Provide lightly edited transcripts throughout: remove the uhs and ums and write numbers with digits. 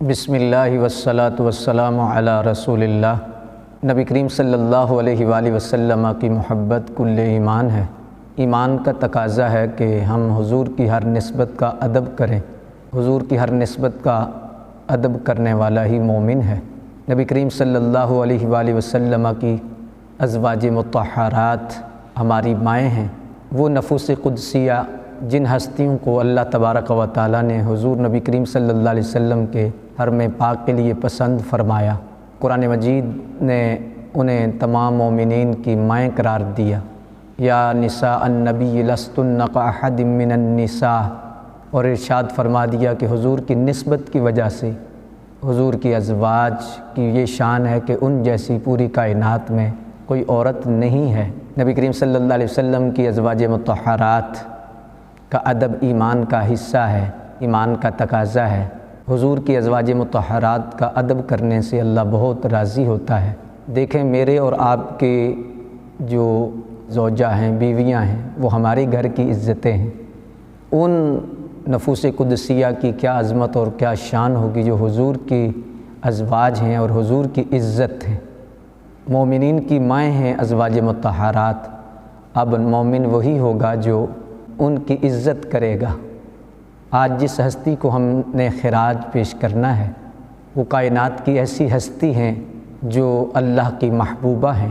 بسم اللہ والصلاة والسلام علی رسول اللہ۔ نبی کریم صلی اللہ علیہ وآلہ وسلم کی محبت کل ایمان ہے۔ ایمان کا تقاضا ہے کہ ہم حضور کی ہر نسبت کا ادب کریں۔ حضور کی ہر نسبت کا ادب کرنے والا ہی مومن ہے۔ نبی کریم صلی اللہ علیہ وآلہ وسلم کی ازواج مطہرات ہماری مائیں ہیں۔ وہ نفوس قدسیہ جن ہستیوں کو اللہ تبارک و تعالیٰ نے حضور نبی کریم صلی اللہ علیہ وسلم کے حرم پاک کے لیے پسند فرمایا، قرآن مجید نے انہیں تمام مومنین کی مائیں قرار دیا۔ یا نساء النبی لستن کاحد من النساء، اور ارشاد فرما دیا کہ حضور کی نسبت کی وجہ سے حضور کی ازواج کی یہ شان ہے کہ ان جیسی پوری کائنات میں کوئی عورت نہیں ہے۔ نبی کریم صلی اللہ علیہ وسلم کی ازواج مطہرات کا ادب ایمان کا حصہ ہے، ایمان کا تقاضا ہے۔ حضور کی ازواج مطہرات کا ادب کرنے سے اللہ بہت راضی ہوتا ہے۔ دیکھیں، میرے اور آپ کے جو زوجہ ہیں، بیویاں ہیں، وہ ہمارے گھر کی عزتیں ہیں۔ ان نفوس قدسیہ کی کیا عظمت اور کیا شان ہوگی جو حضور کی ازواج ہیں اور حضور کی عزت ہیں۔ مومنین کی مائیں ہیں ازواج مطہرات۔ اب مومن وہی ہوگا جو ان کی عزت کرے گا۔ آج جس ہستی کو ہم نے خراج پیش کرنا ہے وہ کائنات کی ایسی ہستی ہیں جو اللہ کی محبوبہ ہیں۔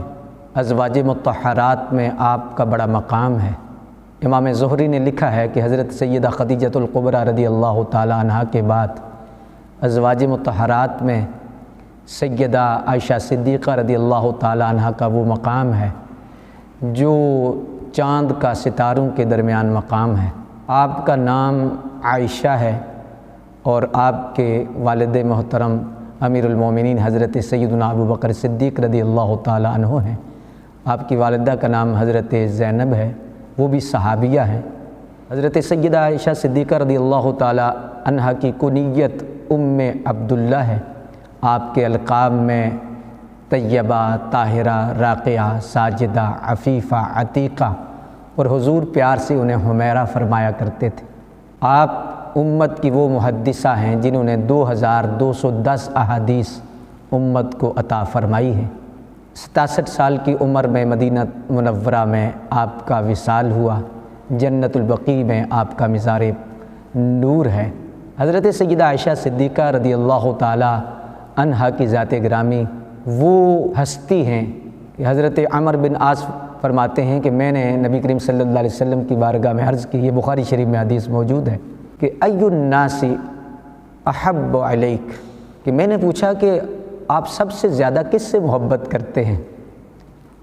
ازواج مطہرات میں آپ کا بڑا مقام ہے۔ امام زہری نے لکھا ہے کہ حضرت سیدہ خدیجۃ الکبریٰ رضی اللہ تعالی عنہا کے بعد ازواج مطہرات میں سیدہ عائشہ صدیقہ رضی اللہ تعالی عنہا کا وہ مقام ہے جو چاند کا ستاروں کے درمیان مقام ہے۔ آپ کا نام عائشہ ہے اور آپ کے والد محترم امیر المومنین حضرت سیدنا ابو بکر صدیق رضی اللہ تعالی عنہ ہیں۔ آپ کی والدہ کا نام حضرت زینب ہے، وہ بھی صحابیہ ہیں۔ حضرت سیدہ عائشہ صدیقہ رضی اللہ تعالی عنہ کی کنیت ام عبداللہ ہے۔ آپ کے القاب میں طیبہ، طاہرہ، راقیہ، ساجدہ، عفیفہ، عتیقہ، اور حضور پیار سے انہیں حمیرہ فرمایا کرتے تھے۔ آپ امت کی وہ محدثہ ہیں جنہوں نے 2210 احادیث امت کو عطا فرمائی ہیں۔ 67 سال کی عمر میں مدینہ منورہ میں آپ کا وصال ہوا۔ جنت البقیع میں آپ کا مزار نور ہے۔ حضرت سیدہ عائشہ صدیقہ رضی اللہ تعالی عنہا کی ذات گرامی وہ ہستی ہیں کہ حضرت عمر بن عاص فرماتے ہیں کہ میں نے نبی کریم صلی اللہ علیہ وسلم کی بارگاہ میں عرض کی، یہ بخاری شریف میں حدیث موجود ہے کہ ای الناس احب علیک، کہ میں نے پوچھا کہ آپ سب سے زیادہ کس سے محبت کرتے ہیں؟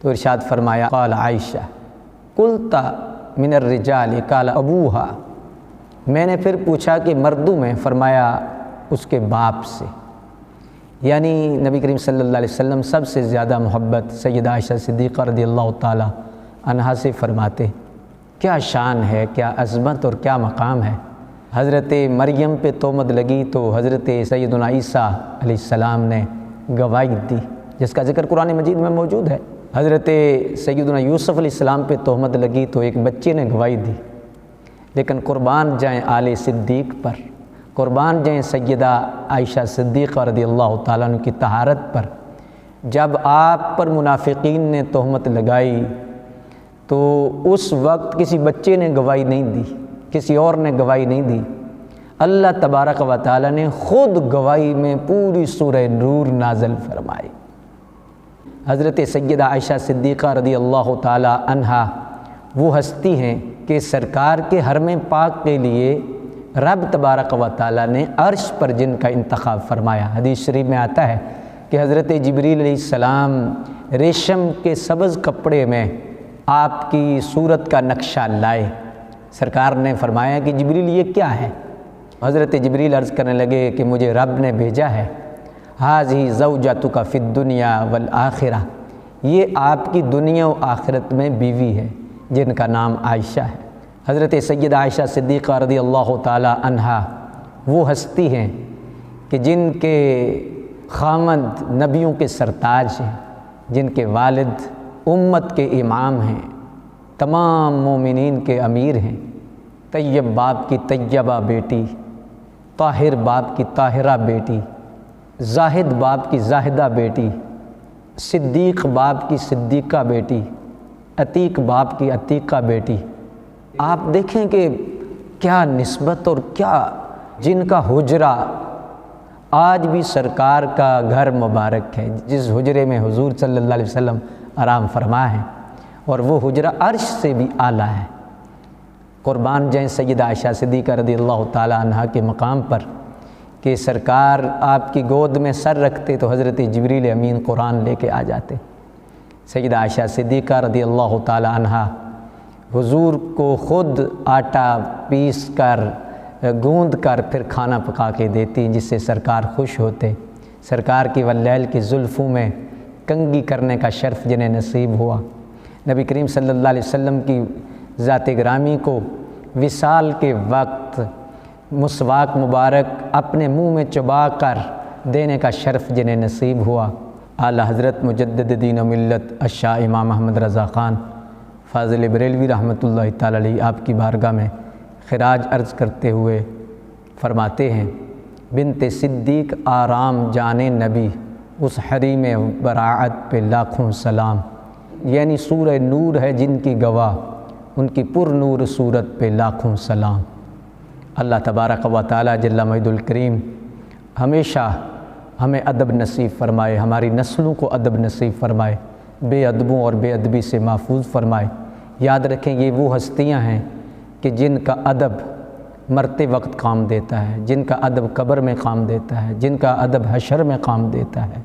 تو ارشاد فرمایا قال عائشہ، قلت من الرجال قال ابوہا، میں نے پھر پوچھا کہ مردوں میں؟ فرمایا اس کے باپ سے۔ یعنی نبی کریم صلی اللہ علیہ وسلم سب سے زیادہ محبت سیدہ عائشہ صدیقہ رضی اللہ تعالی عنہا سے فرماتے۔ کیا شان ہے، کیا عظمت اور کیا مقام ہے۔ حضرت مریم پہ تہمت لگی تو حضرت سیدنا عیسیٰ علیہ السلام نے گواہی دی، جس کا ذکر قرآن مجید میں موجود ہے۔ حضرت سیدنا یوسف علیہ السلام پہ تہمت لگی تو ایک بچے نے گواہی دی۔ لیکن قربان جائیں آل صدیق پر، قربان جائیں سیدہ عائشہ صدیقہ رضی اللہ تعالیٰ عنہ کی طہارت پر۔ جب آپ پر منافقین نے تہمت لگائی تو اس وقت کسی بچے نے گواہی نہیں دی، کسی اور نے گواہی نہیں دی۔ اللہ تبارک و تعالیٰ نے خود گواہی میں پوری سورہ نور نازل فرمائی۔ حضرت سیدہ عائشہ صدیقہ رضی اللہ تعالی عنہا وہ ہستی ہیں کہ سرکار کے حرم پاک کے لیے رب تبارک و تعالیٰ نے عرش پر جن کا انتخاب فرمایا۔ حدیث شریف میں آتا ہے کہ حضرت جبریل علیہ السلام ریشم کے سبز کپڑے میں آپ کی صورت کا نقشہ لائے۔ سرکار نے فرمایا کہ جبریل یہ کیا ہے؟ حضرت جبریل عرض کرنے لگے کہ مجھے رب نے بھیجا ہے، ھذہ زوجتک فی الدنیا والآخرہ، یہ آپ کی دنیا و آخرت میں بیوی ہے جن کا نام عائشہ ہے۔ حضرت سیدہ عائشہ صدیقہ رضی اللہ تعالی عنہا وہ ہستی ہیں کہ جن کے خامند نبیوں کے سرتاج ہیں، جن کے والد امت کے امام ہیں، تمام مومنین کے امیر ہیں، طیب باپ کی طیبہ بیٹی، طاہر باپ کی طاہرہ بیٹی، زاہد باپ کی زاہدہ بیٹی، صدیق باپ کی صدیقہ بیٹی، عتیق باپ کی عتیقہ بیٹی۔ آپ دیکھیں کہ کیا نسبت اور کیا جن کا حجرہ آج بھی سرکار کا گھر مبارک ہے، جس حجرے میں حضور صلی اللہ علیہ وسلم آرام فرما ہے، اور وہ حجرہ عرش سے بھی اعلیٰ ہے۔ قربان جائیں سیدہ عائشہ صدیقہ رضی اللہ تعالیٰ عنہا کے مقام پر کہ سرکار آپ کی گود میں سر رکھتے تو حضرت جبریل امین قرآن لے کے آ جاتے۔ سیدہ عائشہ صدیقہ رضی اللہ تعالیٰ عنہا حضور کو خود آٹا پیس کر گوندھ کر پھر کھانا پکا کے دیتی، جس سے سرکار خوش ہوتے۔ سرکار کی واللیل کی زلفوں میں کنگھی کرنے کا شرف جنہیں نصیب ہوا۔ نبی کریم صلی اللہ علیہ وسلم کی ذات گرامی کو وصال کے وقت مسواک مبارک اپنے منہ میں چبا کر دینے کا شرف جنہیں نصیب ہوا۔ اعلیٰ حضرت مجدد دین و ملت الشاہ امام احمد رضا خان فاضل بریلوی رحمۃ اللہ تعالیٰ علیہ آپ کی بارگاہ میں خراج عرض کرتے ہوئے فرماتے ہیں، بنت صدیق آرام جان نبی، اس حریم براعت پہ لاکھوں سلام۔ یعنی سورہ نور ہے جن کی گواہ، ان کی پر نور صورت پہ لاکھوں سلام۔ اللہ تبارک و تعالی جل مجد الکریم ہمیشہ ہمیں ادب نصیب فرمائے، ہماری نسلوں کو ادب نصیب فرمائے، بے ادبوں اور بے ادبی سے محفوظ فرمائے۔ یاد رکھیں یہ وہ ہستیاں ہیں کہ جن کا ادب مرتے وقت کام دیتا ہے، جن کا ادب قبر میں کام دیتا ہے، جن کا ادب حشر میں کام دیتا ہے۔